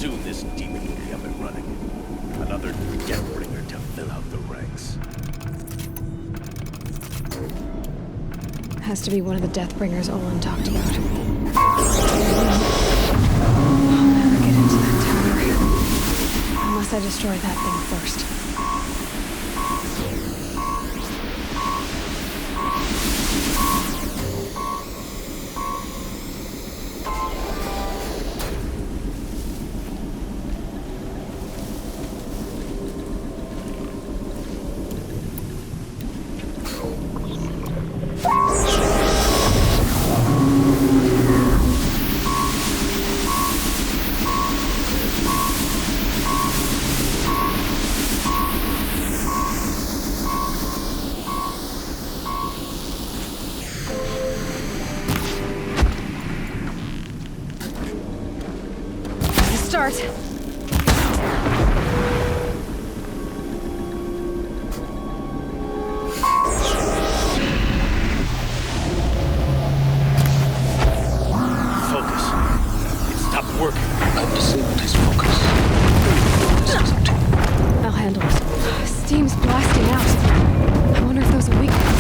Soon this demon will be up and running. Another Deathbringer to fill out the ranks. Has to be one of the Deathbringers Olin talked about. I'll never get into that tower. Unless I destroy that thing first. Start. Focus. It stopped working. I've disabled his focus. I'll handle it. Steam's blasting out. I wonder if those are weaknesses.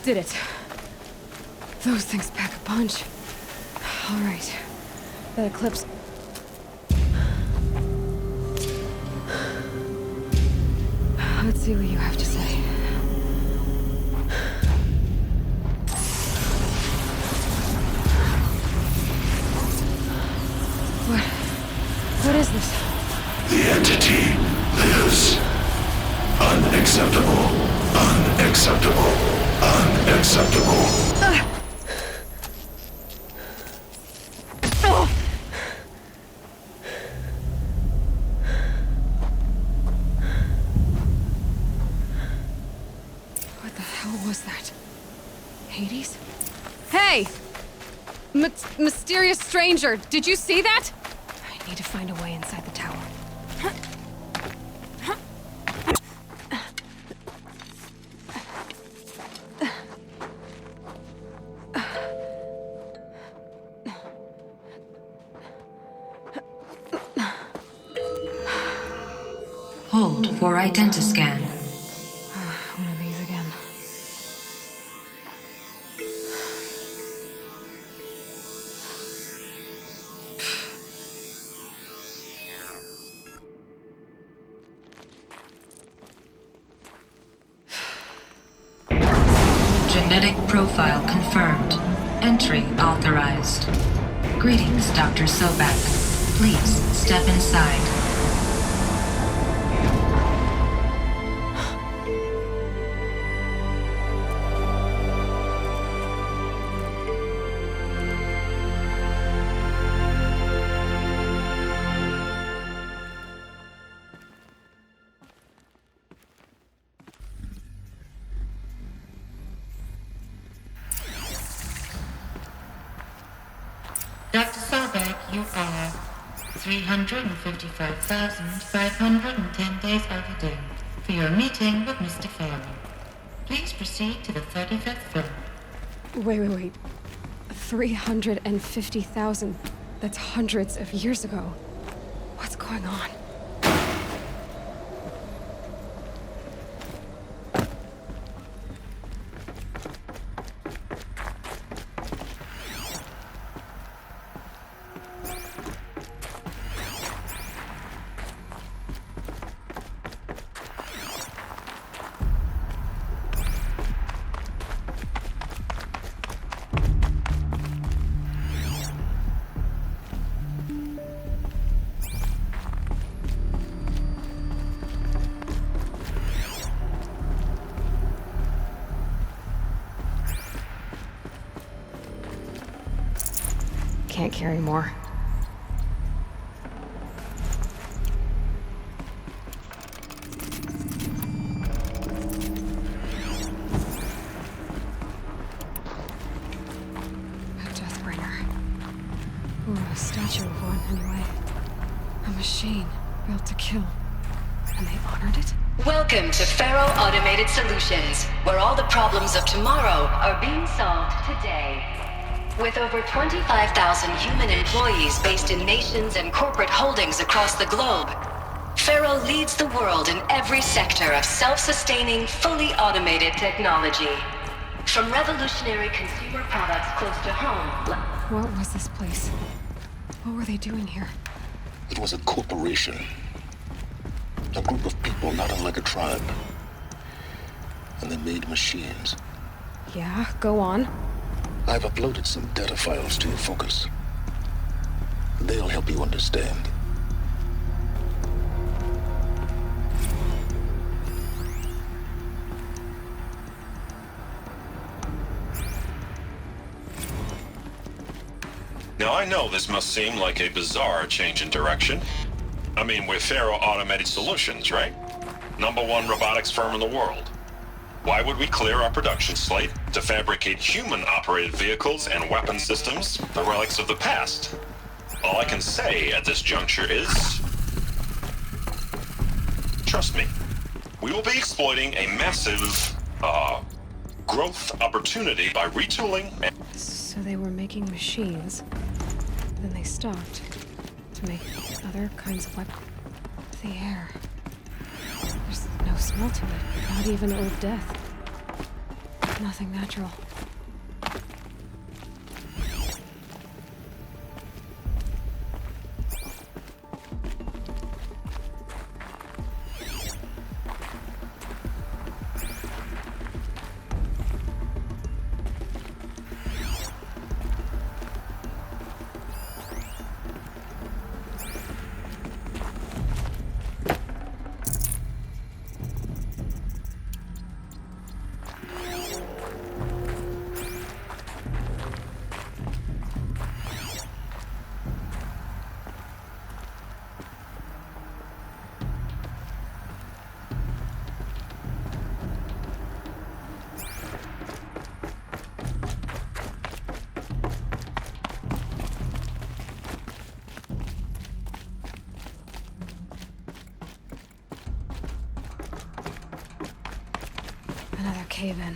Did it. Those things pack a punch. All right. That eclipse... Let's see what you have to say. What is this? The entity lives. Unacceptable. Unacceptable. Unacceptable. was that? Hades? Hey! Mysterious stranger, did you see that? I need to find a way inside the tower. Hold for identiscan. One of these again. Genetic profile confirmed. Entry authorized. Greetings, Dr. Sobek. Please step inside. Dr. Sobek, you are 355,510 days overdue for your meeting with Mr. Farrell. Please proceed to the 35th floor. Wait. 350,000. That's hundreds of years ago. What's going on? Can't carry more. A Deathbringer. Or a statue of one, anyway. A machine built to kill. And they honored it? Welcome to Faro Automated Solutions, where all the problems of tomorrow are being solved today. With over 25,000 human employees based in nations and corporate holdings across the globe, Faro leads the world in every sector of self-sustaining, fully automated technology. From revolutionary consumer products close to home. What was this place? What were they doing here? It was a corporation. A group of people not unlike a tribe. And they made machines. Yeah, go on. I've uploaded some data files to your Focus. They'll help you understand. Now I know this must seem like a bizarre change in direction. I mean, we're Faro Automated Solutions, right? #1 robotics firm in the world. Why would we clear our production slate to fabricate human-operated vehicles and weapon systems, the relics of the past? All I can say at this juncture is... trust me. We will be exploiting a massive, growth opportunity by retooling and... So they were making machines. Then they stopped to make other kinds of weapons. The air. There's no smell to it. Not even old death. Nothing natural. cave in.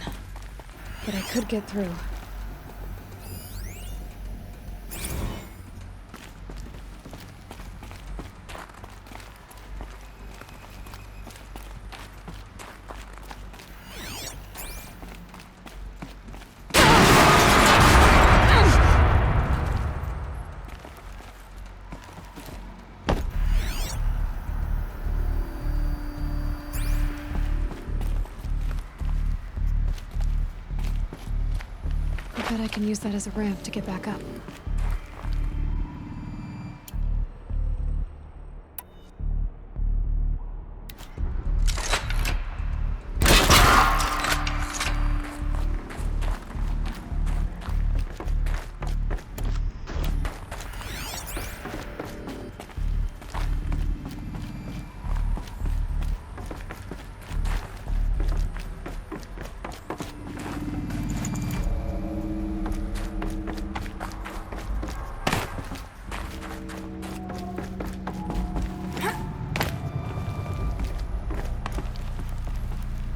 But I could get through. I bet I can use that as a ramp to get back up.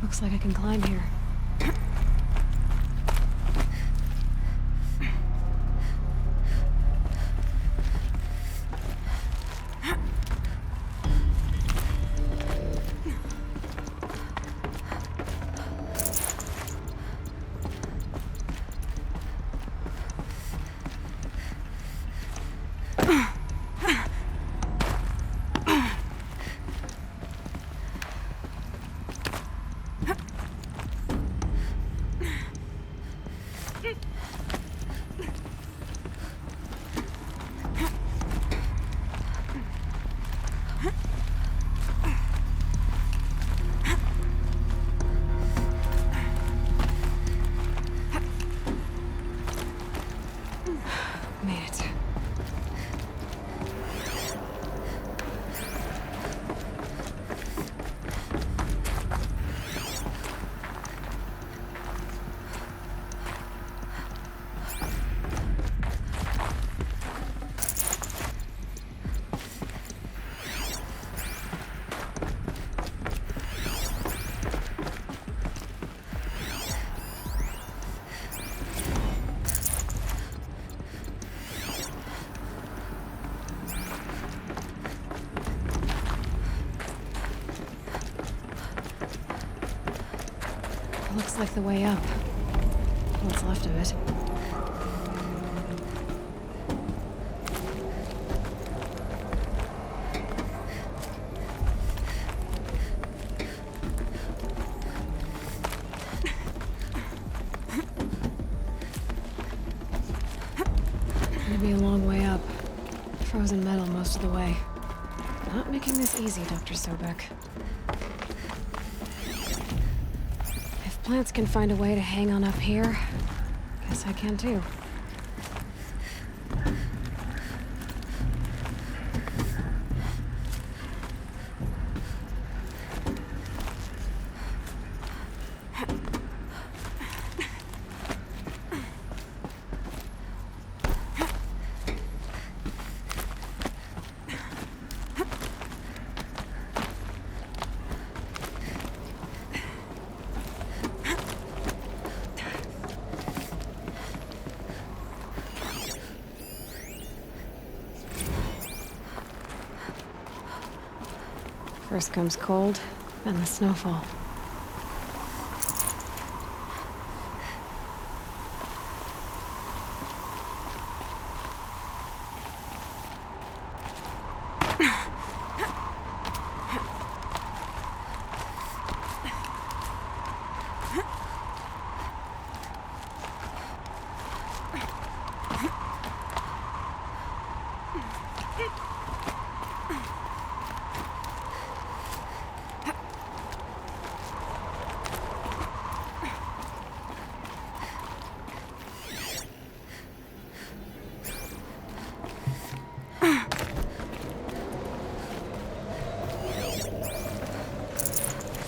Looks like I can climb here. Made it. Looks like the way up. What's left of it. Gonna be a long way up. Frozen metal most of the way. Not making this easy, Dr. Sobek. Plants can find a way to hang on up here. Guess I can too. First comes cold, then the snowfall.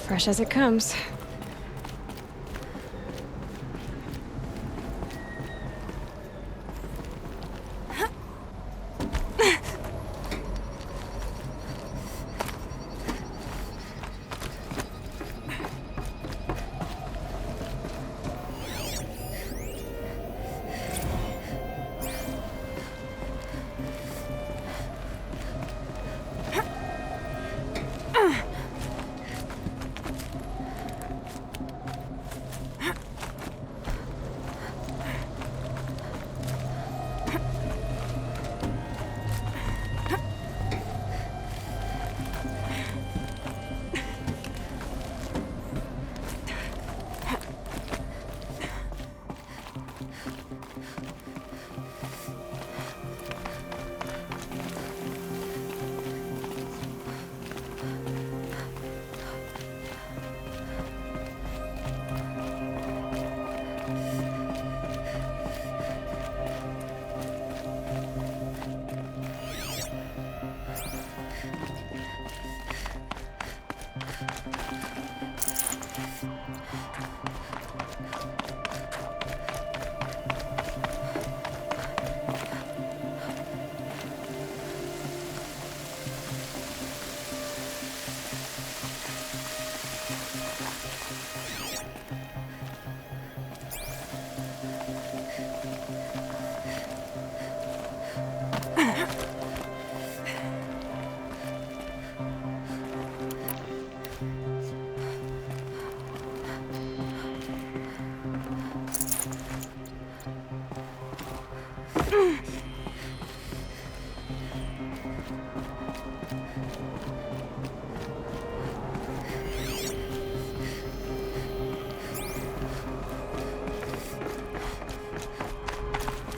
Fresh as it comes.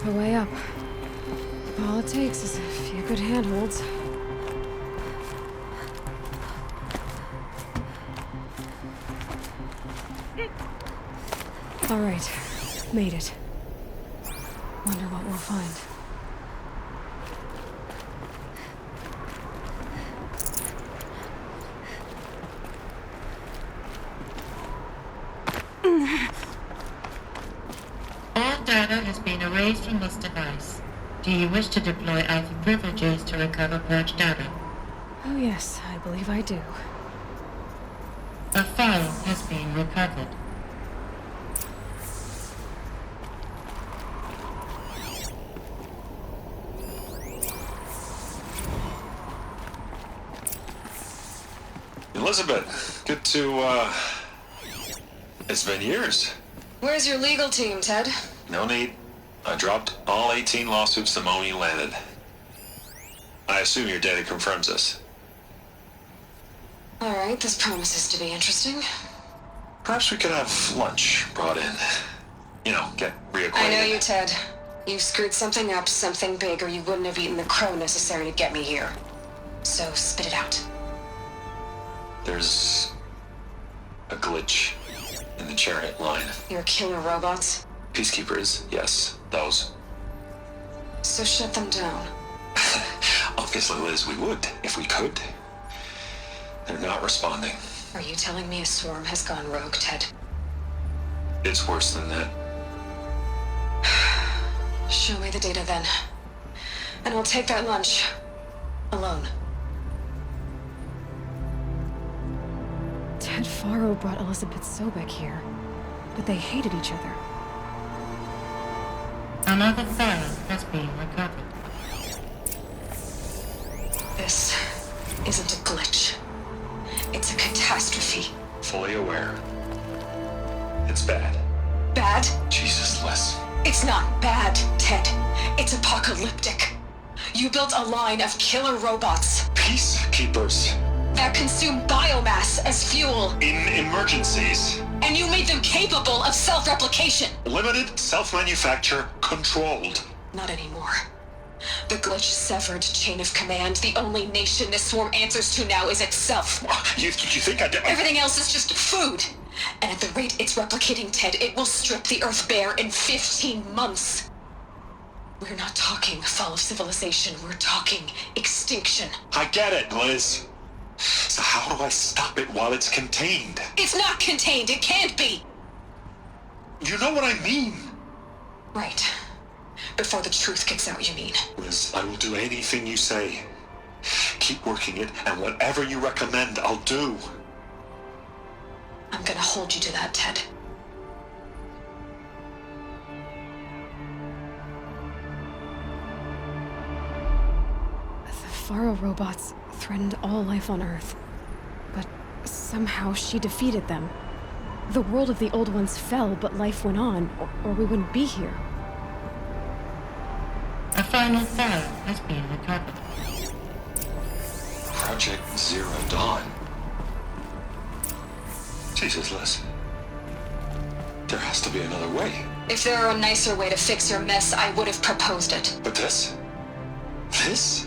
The way up. All it takes is a few good handholds. All right, made it. Wonder what we'll find. All data has been erased from this device. Do you wish to deploy Alpha privileges to recover purged data? Oh yes, I believe I do. A file has been recovered. Elizabeth, good to, It's been years. Where's your legal team, Ted? No need. I dropped all 18 lawsuits the moment you landed. I assume your data confirms this. All right, this promises to be interesting. Perhaps we could have lunch brought in. You know, get reacquainted. I know you, Ted. You screwed something up, something big, or you wouldn't have eaten the crow necessary to get me here. So spit it out. There's a glitch in the chariot line. Your killer robots? Peacekeepers, yes, those. So shut them down. Obviously, Liz, we would, if we could. They're not responding. Are you telling me a swarm has gone rogue, Ted? It's worse than that. Show me the data then. And I'll take that lunch. Alone. Ted Faro brought Elizabeth Sobek here, but they hated each other. Another file has been recovered. This isn't a glitch. It's a catastrophe. Fully aware. It's bad. Bad? Jesus, Liz. It's not bad, Ted. It's apocalyptic. You built a line of killer robots Peacekeepers. that consume biomass as fuel, In emergencies. and you made them capable of self-replication. Limited, self-manufacture, controlled. Not anymore. The glitch severed chain of command. The only nation this swarm answers to now is itself. You think I did? Everything else is just food. And at the rate it's replicating, Ted, it will strip the Earth bare in 15 months. We're not talking fall of civilization. We're talking extinction. I get it, Liz. So how do I stop it while it's contained? It's not contained. It can't be. You know what I mean. Right. Before the truth gets out, you mean? Liz, I will do anything you say. Keep working it, and whatever you recommend, I'll do. I'm gonna hold you to that, Ted. The Faro robots threatened all life on Earth, but somehow she defeated them. The world of the Old Ones fell, but life went on, or we wouldn't be here. A final file has been recovered. Project Zero Dawn. Jesus, Liz. There has to be another way. If there were a nicer way to fix your mess, I would have proposed it. But this? This?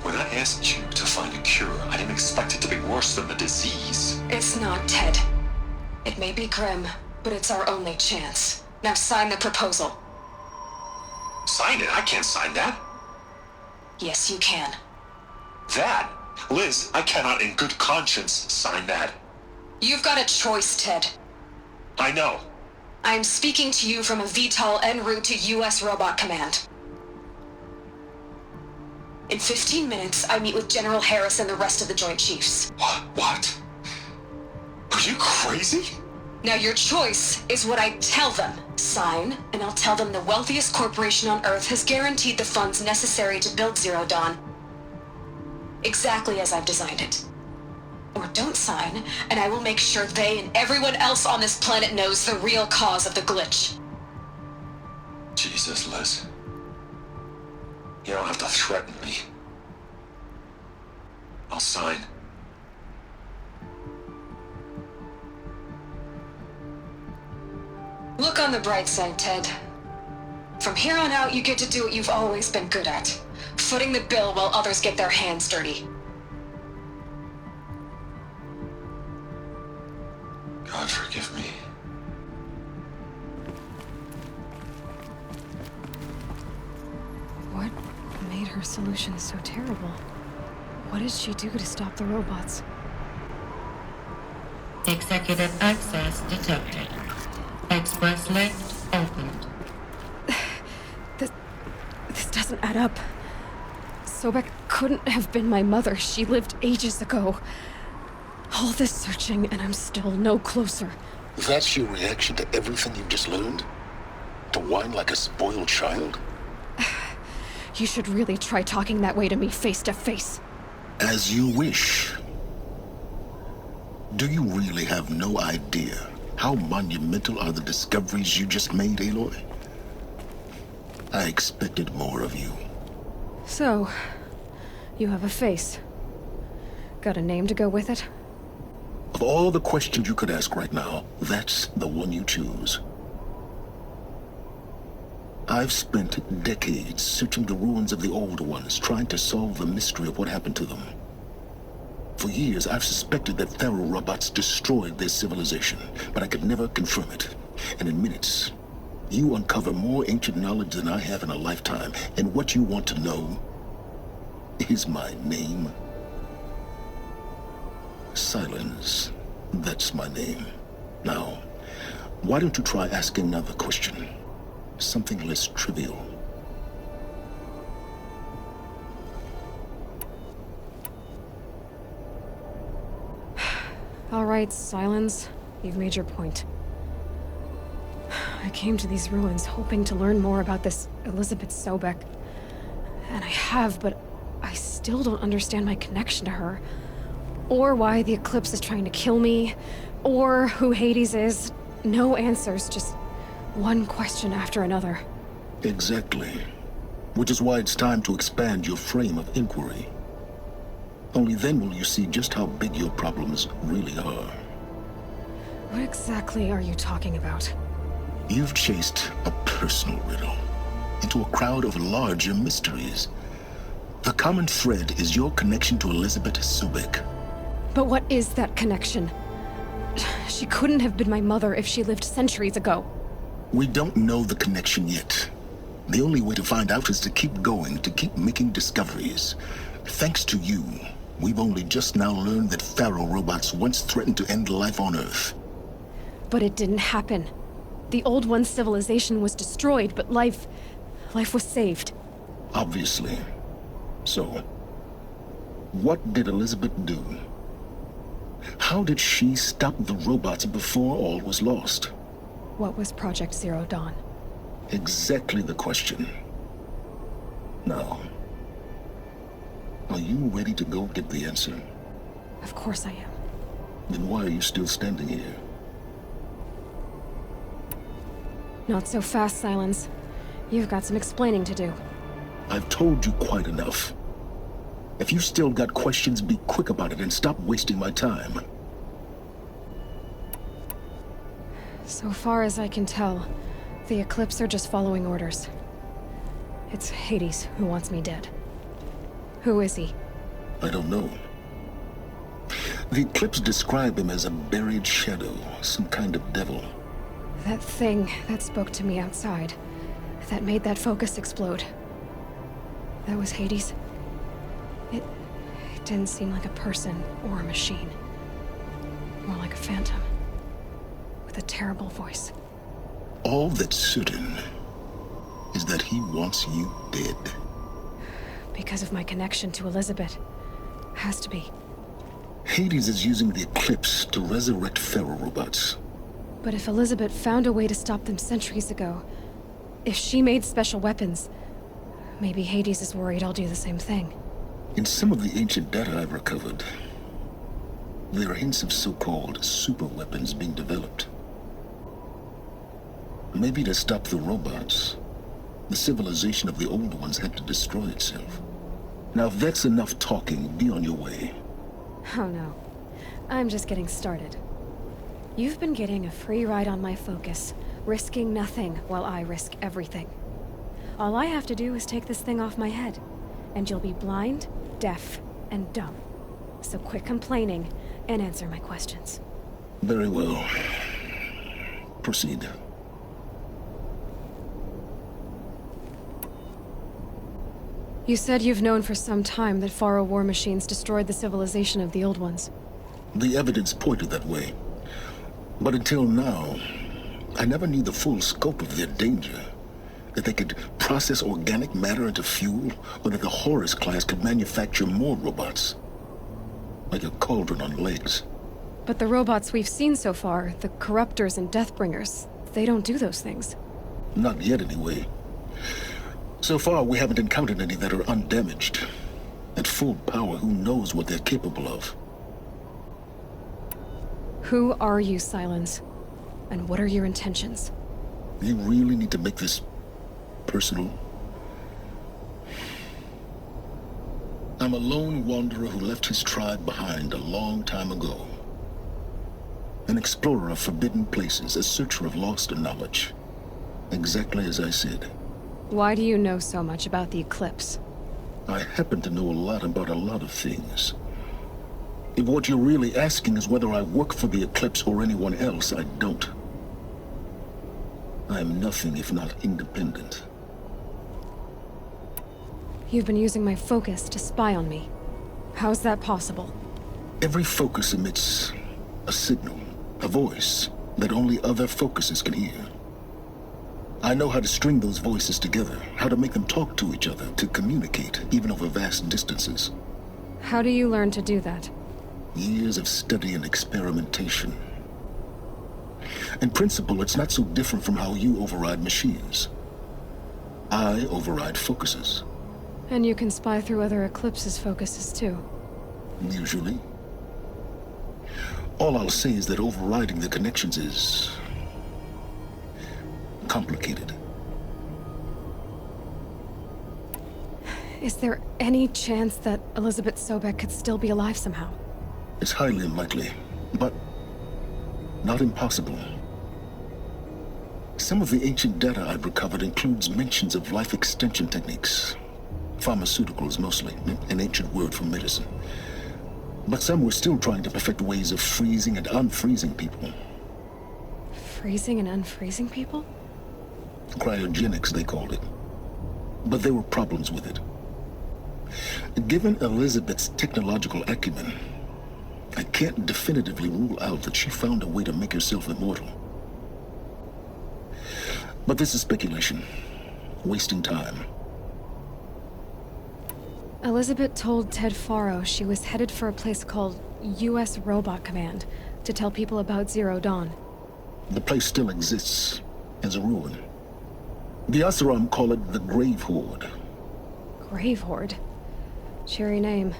When I asked you to find a cure, I didn't expect it to be worse than the disease. It's not, Ted. It may be grim, but it's our only chance. Now sign the proposal. Sign it? I can't sign that. Yes, you can. That? Liz, I cannot in good conscience sign that. You've got a choice, Ted. I know. I'm speaking to you from a VTOL en route to US Robot Command. In 15 minutes, I meet with General Harris and the rest of the Joint Chiefs. What? Are you crazy? Now your choice is what I tell them. Sign, and I'll tell them the wealthiest corporation on Earth has guaranteed the funds necessary to build Zero Dawn. Exactly as I've designed it. Or don't sign, and I will make sure they and everyone else on this planet knows the real cause of the glitch. Jesus, Liz. You don't have to threaten me. I'll sign. Look on the bright side, Ted. From here on out, you get to do what you've always been good at. Footing the bill while others get their hands dirty. God forgive me. What made her solution so terrible? What did she do to stop the robots? Executive access detected. Express lift opened. This doesn't add up. Sobek couldn't have been my mother. She lived ages ago. All this searching, and I'm still no closer. That's your reaction to everything you've just learned? To whine like a spoiled child? You should really try talking that way to me face to face. As you wish. Do you really have no idea how monumental are the discoveries you just made, Aloy? I expected more of you. So, you have a face. Got a name to go with it? Of all the questions you could ask right now, that's the one you choose. I've spent decades searching the ruins of the old ones, trying to solve the mystery of what happened to them. For years, I've suspected that Faro robots destroyed their civilization, but I could never confirm it. And in minutes, you uncover more ancient knowledge than I have in a lifetime, and what you want to know is my name. Silence. That's my name. Now, why don't you try asking another question? Something less trivial. All right, Silence. You've made your point. I came to these ruins hoping to learn more about this Elizabeth Sobek. And I have, but I still don't understand my connection to her. Or why the Eclipse is trying to kill me. Or who Hades is. No answers, just one question after another. Exactly. Which is why it's time to expand your frame of inquiry. Only then will you see just how big your problems really are. What exactly are you talking about? You've chased a personal riddle into a crowd of larger mysteries. The common thread is your connection to Elizabeth Sobek. But what is that connection? She couldn't have been my mother if she lived centuries ago. We don't know the connection yet. The only way to find out is to keep going, to keep making discoveries. Thanks to you, we've only just now learned that Faro robots once threatened to end life on Earth. But it didn't happen. The Old One's civilization was destroyed, but life was saved. Obviously. So, what did Elizabeth do? How did she stop the robots before all was lost? What was Project Zero Dawn? Exactly the question. Now, are you ready to go get the answer? Of course I am. Then why are you still standing here? Not so fast, Silence. You've got some explaining to do. I've told you quite enough. If you still got questions, be quick about it and stop wasting my time. So far as I can tell, the Eclipse are just following orders. It's Hades who wants me dead. Who is he? I don't know. The Eclipse describe him as a buried shadow, some kind of devil. That thing that spoke to me outside, that made that focus explode. That was Hades. It didn't seem like a person or a machine. More like a phantom. With a terrible voice. All that's certain is that he wants you dead. Because of my connection to Elizabeth. Has to be. Hades is using the Eclipse to resurrect Fero robots. But if Elizabeth found a way to stop them centuries ago, if she made special weapons, maybe Hades is worried I'll do the same thing. In some of the ancient data I've recovered, there are hints of so-called super weapons being developed. Maybe to stop the robots, the civilization of the old ones had to destroy itself. Now if that's enough talking, be on your way. Oh no. I'm just getting started. You've been getting a free ride on my focus, risking nothing while I risk everything. All I have to do is take this thing off my head, and you'll be blind, deaf, and dumb. So quit complaining and answer my questions. Very well. Proceed. You said you've known for some time that Faro war machines destroyed the civilization of the old ones. The evidence pointed that way. But until now, I never knew the full scope of their danger. That they could process organic matter into fuel, or that the Horus class could manufacture more robots. Like a cauldron on legs. But the robots we've seen so far, the Corruptors and Deathbringers, they don't do those things. Not yet, anyway. So far, we haven't encountered any that are undamaged. At full power, who knows what they're capable of? Who are you, Silence? And what are your intentions? You really need to make this personal? I'm a lone wanderer who left his tribe behind a long time ago. An explorer of forbidden places, a searcher of lost knowledge. Exactly as I said. Why do you know so much about the Eclipse? I happen to know a lot about a lot of things. If what you're really asking is whether I work for the Eclipse or anyone else, I don't. I am nothing if not independent. You've been using my focus to spy on me. How's that possible? Every focus emits a signal, a voice, that only other focuses can hear. I know how to string those voices together, how to make them talk to each other, to communicate, even over vast distances. How do you learn to do that? Years of study and experimentation. In principle, it's not so different from how you override machines. I override focuses. And you can spy through other Eclipse's focuses too. Usually. All I'll say is that overriding the connections is complicated. Is there any chance that Elizabeth Sobek could still be alive somehow? It's highly unlikely, but not impossible. Some of the ancient data I've recovered includes mentions of life extension techniques. Pharmaceuticals, mostly, an ancient word for medicine. But some were still trying to perfect ways of freezing and unfreezing people. Freezing and unfreezing people? Cryogenics, they called it. But there were problems with it. Given Elizabeth's technological acumen, I can't definitively rule out that she found a way to make herself immortal. But this is speculation. Wasting time. Elizabeth told Ted Faro she was headed for a place called U.S. Robot Command to tell people about Zero Dawn. The place still exists, as a ruin. The Asaram call it the Grave Horde. Grave Horde? Cheery name.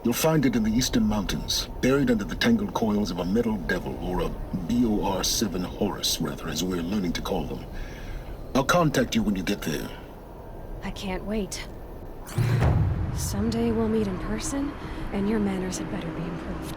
You'll find it in the Eastern Mountains, buried under the tangled coils of a metal devil, or a BOR-7 Horus, rather, as we're learning to call them. I'll contact you when you get there. I can't wait. Someday we'll meet in person, and your manners had better be improved.